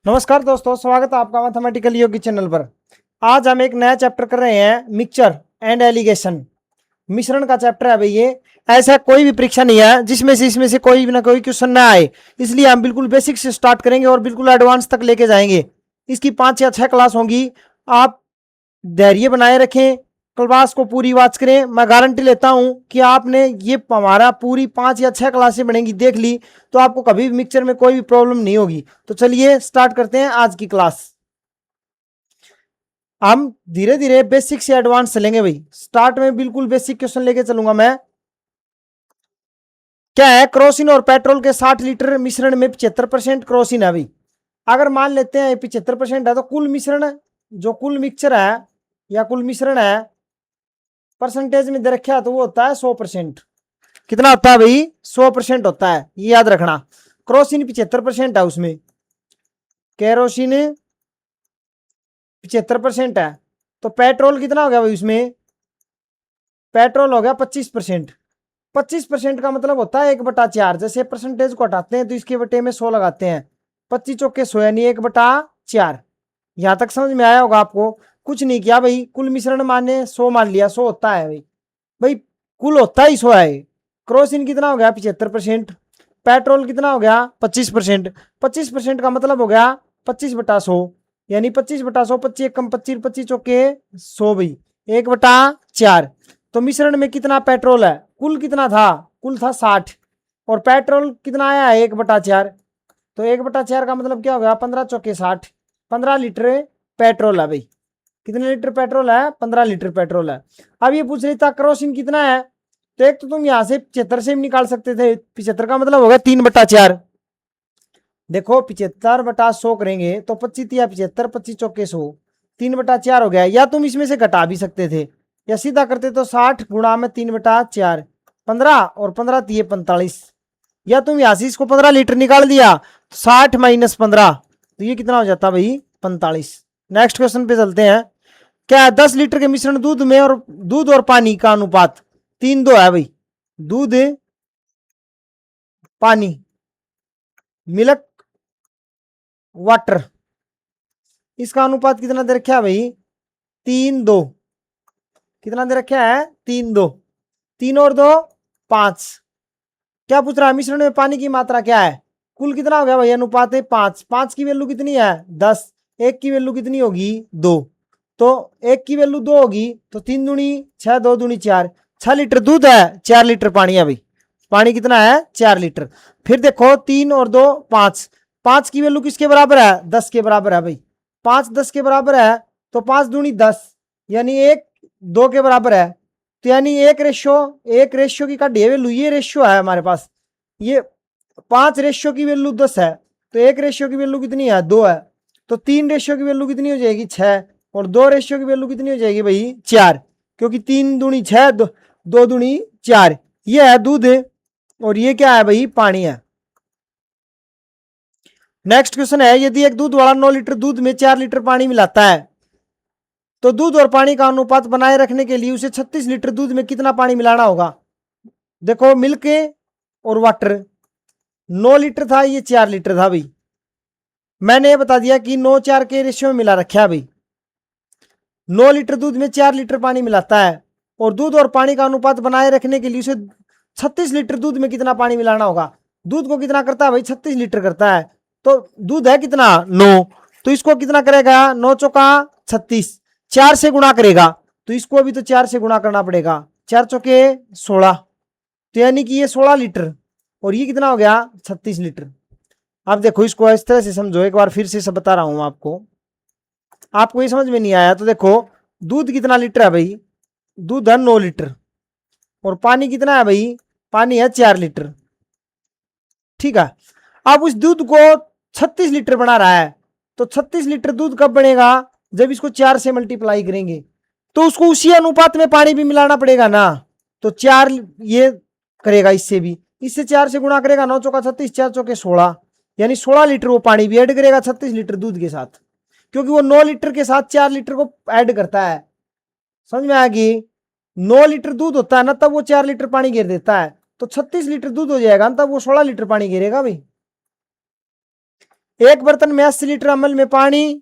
नमस्कार दोस्तों, स्वागत है आपका मैथमेटिकल योगी चैनल पर। आज हम एक नया चैप्टर कर रहे हैं, मिक्सचर एंड एलिगेशन। मिश्रण का चैप्टर है भाई ये। ऐसा कोई भी परीक्षा नहीं है जिसमें से इसमें से कोई भी ना कोई क्वेश्चन ना आए, इसलिए हम बिल्कुल बेसिक से स्टार्ट करेंगे और बिल्कुल एडवांस तक लेके जाएंगे। इसकी 5 या 6 क्लास होंगी। आप धैर्य बनाए रखें, क्लास को पूरी वॉच करें। मैं गारंटी लेता हूं कि आपने ये हमारा पूरी 5 या 6 क्लासें बनेंगी देख ली तो आपको कभी भी मिक्सचर में कोई भी प्रॉब्लम नहीं होगी। तो चलिए स्टार्ट करते हैं आज की क्लास। हम धीरे धीरे बेसिक से एडवांस चलेंगे भाई। स्टार्ट में बिल्कुल बेसिक क्वेश्चन लेके चलूंगा मैं। क्या है, क्रोसिन और पेट्रोल के 60 लीटर मिश्रण में 75% क्रोसिन है भाई। अगर मान लेते हैं 75% है तो कुल मिश्रण, जो कुल मिक्सचर है या कुल मिश्रण है, परसेंटेज में दे रखा है तो वो होता है 100%। कितना होता है भाई? 100% होता है, ये याद रखना। क्रोसिन 75% है, उसमें केरोसिन 75% है। तो पेट्रोल कितना हो गया भाई? उसमें पेट्रोल हो गया 25%। 25% का मतलब होता है 1/4। जैसे परसेंटेज को हटाते हैं तो इसके बटे में 100 लगाते हैं। 25 चौके 100 यानी 1/4। यहां तक समझ में आया होगा आपको। कुछ नहीं किया भाई, कुल मिश्रण माने 100 मान लिया, 100 होता है भाई। भाई कुल होता ही 100 है। क्रोसिन कितना हो गया? 75%। पेट्रोल कितना हो गया? 25%। 25% का मतलब हो गया 25/100, यानी 25/100। 25 कम 25, 25 चौके 100 भाई, 1/4। तो मिश्रण में कितना पेट्रोल है? कुल कितना था? कुल था 60, और पेट्रोल कितना आया है? 1/4। तो 1/4 का मतलब क्या हो गया? 15 चौके 60, 15 लीटर पेट्रोल है भाई। कितने लीटर पेट्रोल है? 15 लीटर पेट्रोल है। अब ये पूछ रही था क्रोसिन कितना है, तो एक तो तुम यहां से 75 से भी निकाल सकते थे। 75 का मतलब होगा 3/4। देखो 75/100 करेंगे तो 25 या 75, 25 चौके 100, 3/4 हो गया। या तुम इसमें से घटा भी सकते थे, या सीधा करते तो 60 गुणा में 3/4, 15, और 15 दिए 45। या तुम यहां से इसको 15 लीटर निकाल दिया तो 60 - 15, तो ये कितना हो जाता भाई? 45। नेक्स्ट क्वेश्चन पे चलते हैं। क्या है, 10 लीटर के मिश्रण दूध में और दूध और पानी का अनुपात 3:2 है भाई। दूध पानी, मिल्क वाटर, इसका अनुपात कितना दे रखा है भाई? 3:2। कितना दे रखा है? 3:2। 3 और 2 5। क्या पूछ रहा है? मिश्रण में पानी की मात्रा क्या है? कुल कितना हो गया भाई? अनुपात है 5। 5 की वैल्यू कितनी है? 10। 1 की वैल्यू कितनी होगी? 2। तो 1 की वैल्यू 2 होगी तो 3 दूनी 6, 2 दूनी 4। 6 लीटर दूध है, 4 लीटर पानी है भाई। पानी कितना है? 4 लीटर। फिर देखो 3 और 2 5। 5 की वैल्यू किसके बराबर है? 10 के बराबर है भाई। 5 10 के बराबर है तो 5 दूनी 10, यानी 1 2 के बराबर है। तो यानी एक रेशियो की काटिए वैल्यू, ये रेशियो है हमारे पास। ये 5 रेशियो की वैल्यू 10 है, तो 1 रेशियो की वैल्यू कितनी है? 2 है। तो 3 रेशियो की वैल्यू कितनी हो जाएगी? 6। और 2 रेशियो की वैल्यू कितनी हो जाएगी भाई? 4, क्योंकि 3 दूनी 6, 2 दूनी 4। ये है दूध, और ये क्या है भाई? पानी है। नेक्स्ट क्वेश्चन है, यदि एक दूध वाला 9 लीटर दूध में 4 लीटर पानी मिलाता है तो दूध और पानी का अनुपात बनाए रखने के लिए उसे 36 लीटर दूध में कितना पानी मिलाना होगा? देखो मिल्क और वाटर 9 लीटर था, ये 4 लीटर था भाई। मैंने ये बता दिया कि 9 4 के रेशियो में मिला रखा है भाई। 9 लीटर दूध में 4 लीटर पानी मिलाता है, और दूध और पानी का अनुपात बनाए रखने के लिए उसे 36 लीटर दूध में कितना पानी मिलाना होगा? दूध को कितना करता है भाई? 36 लीटर करता है। तो दूध है कितना? 9। तो इसको कितना करेगा? 9 चौका 36, 4 से गुणा करेगा, तो इसको भी तो 4 से गुणा करना पड़ेगा। 4 चौके 16, तो यानी कि ये 16 लीटर, और ये कितना हो गया? 36 लीटर। अब देखो इसको इस तरह से समझो, एक बार फिर से सब बता रहा हूं आपको। आपको ये समझ में नहीं आया तो देखो, दूध कितना लीटर है भाई? दूध है 9 लीटर, और पानी कितना है भाई? पानी है 4 लीटर। ठीक है। अब उस दूध को 36 लीटर बना रहा है, तो 36 लीटर दूध कब बनेगा? जब इसको 4 से मल्टीप्लाई करेंगे, तो उसको उसी अनुपात में पानी भी मिलाना पड़ेगा ना। तो 4 ये करेगा, इससे भी, इससे 4 से गुणा करेगा। 9 चौका 36, 4 चौके 16, यानी 16 लीटर वो पानी भी ऐड करेगा 36 लीटर दूध के साथ, क्योंकि वो 9 लीटर के साथ 4 लीटर को ऐड करता है। समझ में आएगी? 9 लीटर दूध होता है ना, तब वो 4 लीटर पानी घेर देता है। तो 36 लीटर दूध हो जाएगा, तब वो 16 लीटर पानी घेरेगा भाई। एक बर्तन में 80 लीटर अमल में पानी,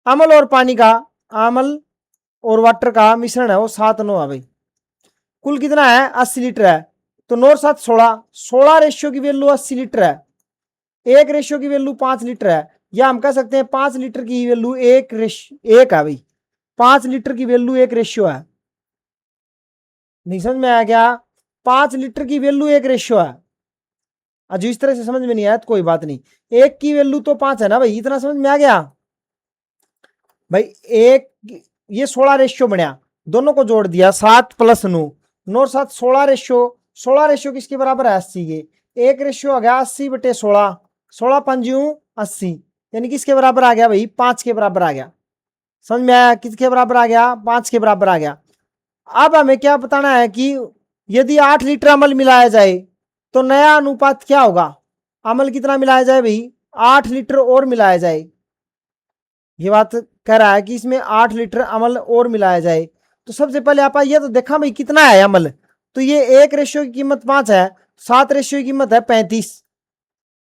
अमल और पानी का, अमल और वाटर का मिश्रण है वो 7:9 है भाई। कुल कितना है 80 लीटर है, तो 9 और 7 16, 16 रेशियो की वैल्यू 80 लीटर है, एक रेशियो की वैल्यू 5 लीटर है, या हम कह सकते हैं 5 लीटर की वैल्यू एक है भाई, 5 लीटर की वैल्यू एक रेशियो है। नहीं समझ में आया क्या? 5 लीटर की वैल्यू एक रेशियो है। जो इस तरह से समझ में नहीं आया तो कोई बात नहीं, एक की वैल्यू तो 5 है ना भाई, इतना समझ में आ गया भाई। एक, ये 16 रेशियो बनया, दोनों को जोड़ दिया 7 + 9, 9 7 16 रेशियो, 16 रेशियो किसके बराबर है 80 के, एक रेशियो आ गया 80/16, 16 पंजू 80, यानी किसके बराबर आ गया भाई 5 के बराबर आ गया। समझ में आया? किसके बराबर आ गया 5 के बराबर आ गया। अब हमें क्या बताना है कि यदि 8 लीटर अमल मिलाया जाए तो नया अनुपात क्या होगा। अमल कितना मिलाया जाए भाई 8 लीटर और मिलाया जाए, ये बात कह रहा है कि इसमें 8 लीटर अमल और मिलाया जाए। तो सबसे पहले आप ये तो देखा भाई कितना है अमल, तो ये एक रेशियो की कीमत 5 है, 7 रेशियो की कीमत है 35,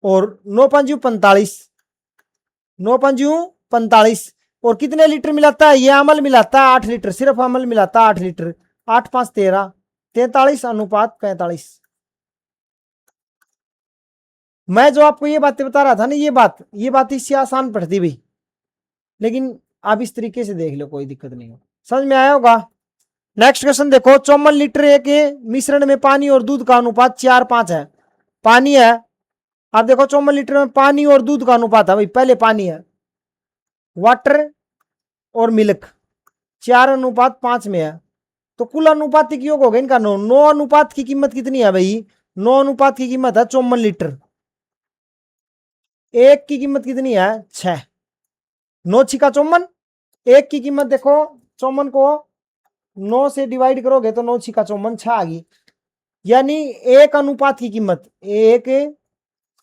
और 9 पंजू 45, 9 पंजू 45, और कितने लीटर मिलाता है ये अमल मिलाता है 8 लीटर, सिर्फ अमल मिलाता है 8 लीटर, 8 5 13, 43/45। मैं जो आपको ये बातें बता रहा था ना, ये बात इससे आसान पड़ती भाई, लेकिन आप इस तरीके से देख लो कोई दिक्कत नहीं हो, समझ में आया होगा। नेक्स्ट क्वेश्चन देखो, 54 लीटर एक मिश्रण में पानी और दूध का अनुपात 4:5 है। पानी है, आप देखो 54 लीटर में पानी और दूध का अनुपात है भाई, पहले पानी है, वाटर और मिल्क 4:5 में है, तो कुल अनुपातिक योग होगा इनका 9। 9 अनुपात की कीमत कितनी है भाई, 9 अनुपात की कीमत है 54 लीटर, एक की कीमत कितनी है 6, 9 छिका 54, एक की कीमत देखो 54 को 9 से डिवाइड करोगे तो 9 छिका 54 6 आ गई, यानी एक अनुपात की कीमत, एक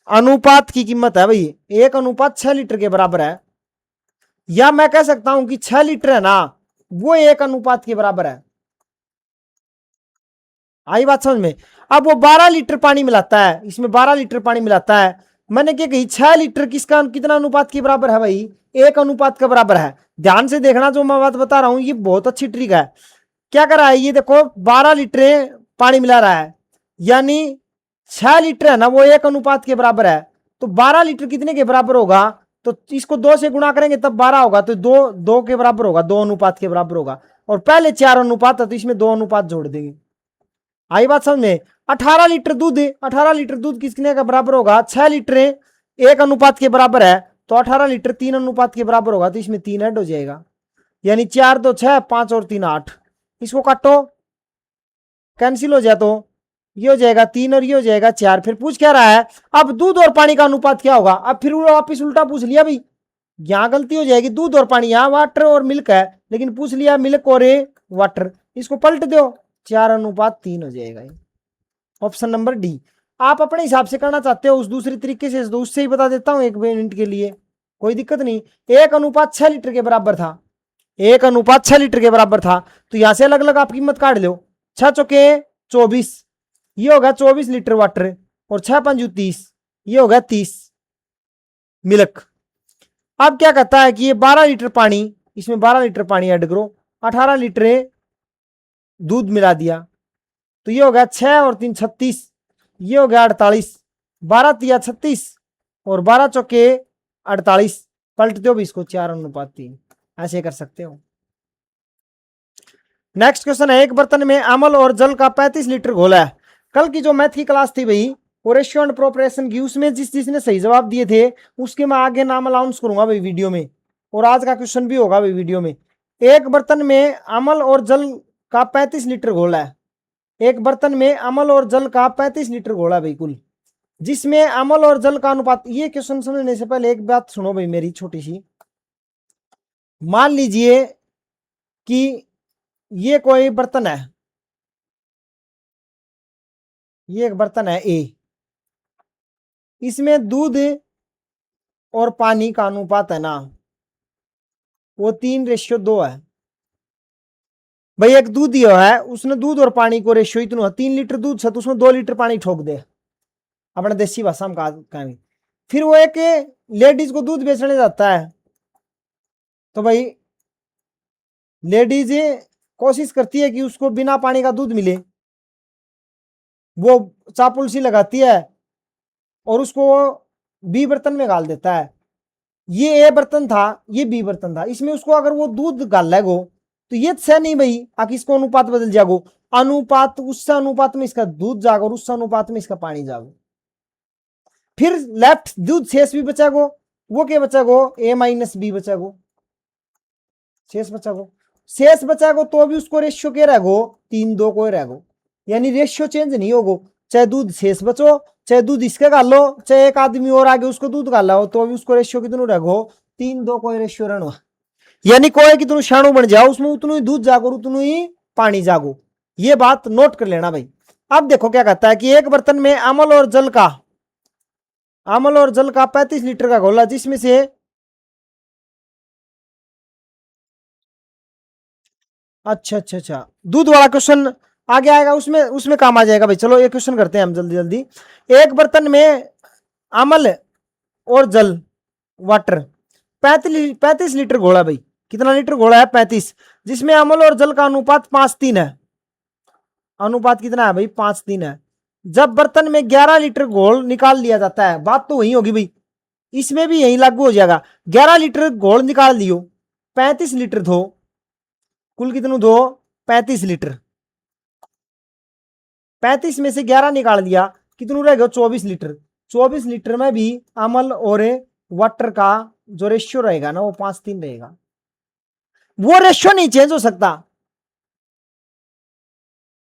अनुपात की कीमत है भाई, 1:6 लीटर के बराबर है। या मैं कह सकता हूं कि 6 लीटर है ना वो 1 अनुपात के बराबर है। आई बात समझ में? अब वो 12 लीटर पानी मिलाता है, इसमें 12 लीटर पानी मिलाता है, मैंने क्या कही 6 लीटर किसका कितना अनुपात के बराबर है भाई, 1 अनुपात के बराबर है। ध्यान से देखना जो मैं बात बता रहा हूं, ये बहुत अच्छी ट्रिक है। क्या कर रहा है ये देखो 12 लीटर पानी मिला रहा है, यानी 6 लीटर है ना वो 1 अनुपात के बराबर है, तो 12 लीटर कितने के बराबर होगा, तो इसको 2 से गुणा करेंगे तब 12 होगा, तो 2 के बराबर होगा, 2 अनुपात के बराबर होगा, और पहले 4 अनुपात है तो इसमें 2 अनुपात जोड़ देंगे। आई बात समझ में? 18 लीटर दूध, 18 लीटर दूध किसने का बराबर होगा 6 लीटर 1 अनुपात के बराबर है, तो 18 लीटर 3 अनुपात के बराबर होगा, तो इसमें 3 ऐड हो जाएगा, यानी 4 2 6, 5 और 3 8, इसको काटो कैंसिल हो जाए तो ये हो जाएगा 3 और ये हो जाएगा 4। फिर पूछ क्या रहा है अब दूध और पानी का अनुपात क्या होगा, अब फिर वापिस उल्टा पूछ लिया भाई, यहां गलती हो जाएगी, दूध और पानी, यहां वाटर और मिल्क है, लेकिन पूछ लिया मिल्क और वाटर, इसको पलट दो 4:3 हो जाएगा, ऑप्शन नंबर डी। आप अपने हिसाब से करना चाहते हो उस दूसरी तरीके से तो उससे ही बता देता हूं 1 मिनट के लिए, कोई दिक्कत नहीं। 1:6 लीटर के बराबर था, 1:6 लीटर के बराबर था, तो यहां से अलग अलग आप कीमत काट लो, 6 चौके 24, ये होगा 24 लीटर वाटर, और 6 पंजू 30, ये होगा 30 मिल्क। अब क्या कहता है कि ये 12 लीटर पानी, इसमें 12 लीटर पानी ऐड करो, 18 लीटर दूध मिला दिया, तो ये हो गया 6 और 3 36, ये हो गया 48, 12 तिया 36 और 12 चौके 48, पलट दो भी इसको 4:3, ऐसे कर सकते हो। नेक्स्ट क्वेश्चन है, एक बर्तन में अमल और जल का 35 लीटर घोल है। कल की जो मैथ की क्लास थी भाई वो रेशियो एंड प्रोपोर्शन की, उसमें जिसने सही जवाब दिए थे उसके मैं आगे नाम अनाउंस करूंगा भाई वीडियो में, और आज का क्वेश्चन भी होगा भाई वीडियो में। एक बर्तन में अमल और जल का 35 लीटर घोल है, एक बर्तन में अमल और जल का 35 लीटर घोल है भाई कुल, जिसमें अमल और जल का अनुपात। ये क्वेश्चन समझने से पहले एक बात सुनो भाई मेरी छोटी सी, मान लीजिए कि ये कोई बर्तन है, ये एक बर्तन है ए, इसमें दूध और पानी का अनुपात है ना वो 3:2 है भाई। एक दूध दिया है, उसने दूध और पानी को रेशियो इतना 3 लीटर दूध से तो उसमें 2 लीटर पानी ठोक दे, अपने देसी भाषा में कहा, फिर वो एक लेडीज को दूध बेचने जाता है, तो भाई लेडीज कोशिश करती है कि उसको बिना पानी का दूध मिले, वो चापुल सी लगाती है और उसको बी बर्तन में गाल देता है। ये ए बर्तन था, ये बी बर्तन था, इसमें उसको अगर वो दूध गाल गो तो ये सह नहीं भाई, आखिर इसको अनुपात बदल जागो, अनुपात उस अनुपात में इसका दूध जागो और उस अनुपात में इसका पानी जागो। फिर लेफ्ट दूध शेष भी बचा गो, वो क्या बचा गो, ए माइनस बी बचा गो, शेष बचा गो, शेष बचा गो तो भी उसको रेशियो क्या रहो, 3:2 को रहो, यानी रेशियो चेंज नहीं होगो, चाहे दूध शेष बचो, चाहे दूध इसका गाल लो, चाहे एक आदमी और आगे उसको दूध गाला हो, तो भी उसको रेशियो कितनों रहो, 3:2 को रेशियो रहना, यानी कोई कितनों शाणु बन जाओ उसमें उतनों ही दूध जागो उतनों ही पानी जागो। ये बात नोट कर लेना भाई। अब देखो क्या कहता है कि एक बर्तन में अमल और जल का 35 लीटर का घोला, जिसमें से अच्छा दूध वाला क्वेश्चन आगे आएगा, उसमें उसमें काम आ जाएगा भाई। चलो एक क्वेश्चन करते हैं हम जल्दी जल्दी। एक बर्तन में अमल और जल वाटर 35 लीटर घोड़ा भाई, कितना लीटर घोड़ा है, 35, जिसमें अमल और जल का अनुपात 5:3 है। अनुपात कितना है भाई, 5:3 है। जब बर्तन में 11 लीटर घोल निकाल लिया जाता है, बात तो वही होगी भाई, इसमें भी यही लागू हो जाएगा। 11 लीटर घोल निकाल लियो, 35 लीटर धो, कुल कितनों धो, 35 लीटर, 35 में से 11 निकाल दिया, कितनों रह गया, 24 लीटर। 24 लीटर में भी अमल और वाटर का जो रेशियो रहेगा ना वो 5:3 रहेगा, वो रेशियो नहीं चेंज हो सकता।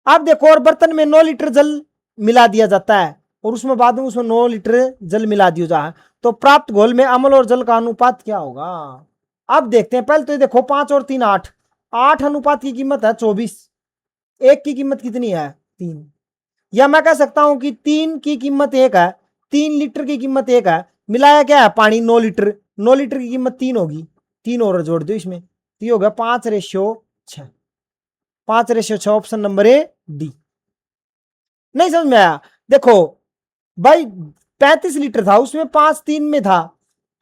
अब देखो, और बर्तन में 9 लीटर जल मिला दिया जाता है और उसमें बाद में उसमें 9 लीटर जल मिला दिया जाता है, तो प्राप्त घोल में अमल और जल का अनुपात क्या होगा। अब देखते हैं, पहले तो देखो 5 और 3 8, 8 अनुपात की कीमत है 24, एक की कीमत कितनी है, 3, या मैं कह सकता हूं कि 3 की कीमत 1 है, 3 लीटर की कीमत 1 है, मिलाया क्या है पानी 9 लीटर, 9 लीटर की कीमत 3 होगी, 3 और जोड़ दो इसमें, तो ये होगा 5:6, 5:6, ऑप्शन नंबर ए डी। नहीं समझ में आया, देखो भाई 35 लीटर था, उसमें 5:3 में था,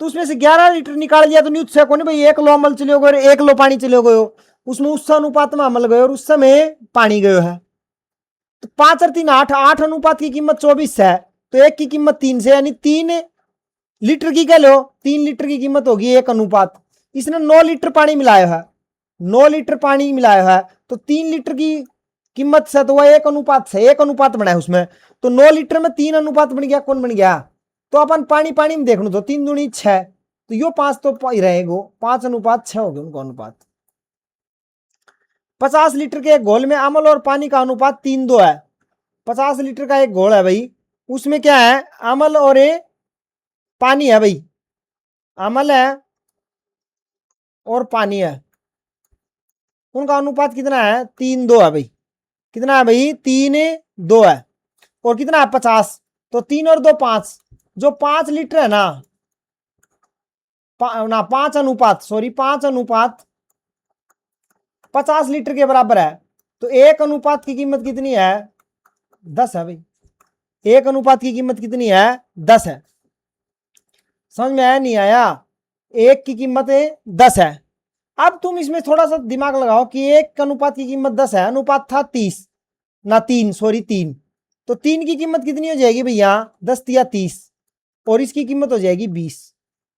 तो उसमें से 11 लीटर निकाल दिया, तो न्यूज से कौन भाई 1 लो अमल चले गए, 1 लो पानी चले गए, उसमें उस अनुपात में अमल गए और उस समय पानी गयो है, तो 5 और 3 8, 8 अनुपात की कीमत 24 है, तो 1 की कीमत 3 से, यानी 3 लीटर की कह लो, 3 लीटर की कीमत होगी 1 अनुपात, इसने 9 लीटर पानी मिलाया है, 9 लीटर पानी मिलाया है, तो 3 लीटर की कीमत से तो वह 1 अनुपात से 1 अनुपात बना है उसमें, तो 9 लीटर में 3 अनुपात बन गया, कौन बन गया, तो अपन पानी पानी में देख लो तो 3 दूनी 6, तो यो 5 तो रहेगा, 5:6 हो गया उनका अनुपात। 50 लीटर के एक घोल में अमल और पानी का अनुपात 3:2 है, 50 लीटर का एक घोल है भाई, उसमें क्या है, अमल और पानी है भाई, अमल है और पानी है, उनका अनुपात कितना है, 3:2 है भाई, कितना है भाई, 3:2 है, और कितना है 50, तो 3 और 2 5, जो 5 लीटर है ना, 5 अनुपात, सॉरी 5 अनुपात 50 लीटर के बराबर है, तो 1 अनुपात की कीमत कितनी है, 10 है भाई, 1 अनुपात की कीमत कितनी है, 10 है। समझ में आया नहीं आया, 1 की कीमत 10 है। अब तुम इसमें थोड़ा सा दिमाग लगाओ कि 1 अनुपात की कीमत 10 है, अनुपात था 30 ना 3, सॉरी 3, तो 3 की कीमत कितनी हो जाएगी भैया, 10 या 30, और इसकी कीमत हो जाएगी 20।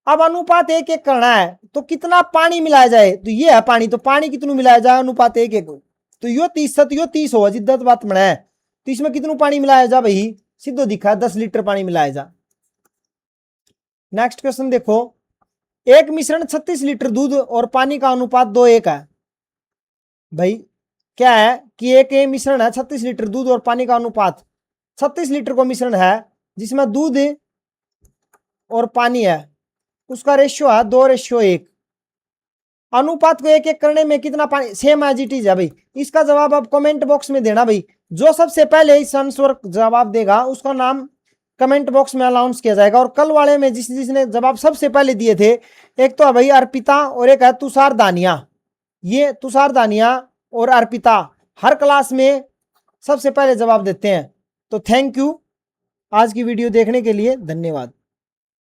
अब अनुपात 1:1 करना है, तो कितना पानी मिलाया जाए, तो ये है पानी, तो पानी कितनू मिलाया जाए, अनुपात 1:1, तो यो 30 तो यो 30 होगा, जिद्दत बात बना है, तो इसमें कितनू पानी मिलाया जा भाई, सीधो दिखा 10 लीटर पानी मिलाया जा। नेक्स्ट क्वेश्चन देखो, एक मिश्रण 36 लीटर दूध और पानी का अनुपात 2:1 है। भाई क्या है कि एक मिश्रण है 36 लीटर दूध और पानी का अनुपात, 36 लीटर को मिश्रण है जिसमें दूध और पानी है, उसका रेशियो है 2:1, अनुपात को 1:1 करने में कितना पानी, सेम एज इट इज है भाई। इसका जवाब आप कमेंट बॉक्स में देना भाई, जो सबसे पहले इस आंसर जवाब देगा उसका नाम कमेंट बॉक्स में अनाउंस किया जाएगा। और कल वाले में जिसने जवाब सबसे पहले दिए थे, एक तो है भाई अर्पिता और एक है तुषार दानिया, ये तुषार दानिया और अर्पिता हर क्लास में सबसे पहले जवाब देते हैं। तो थैंक यू, आज की वीडियो देखने के लिए धन्यवाद।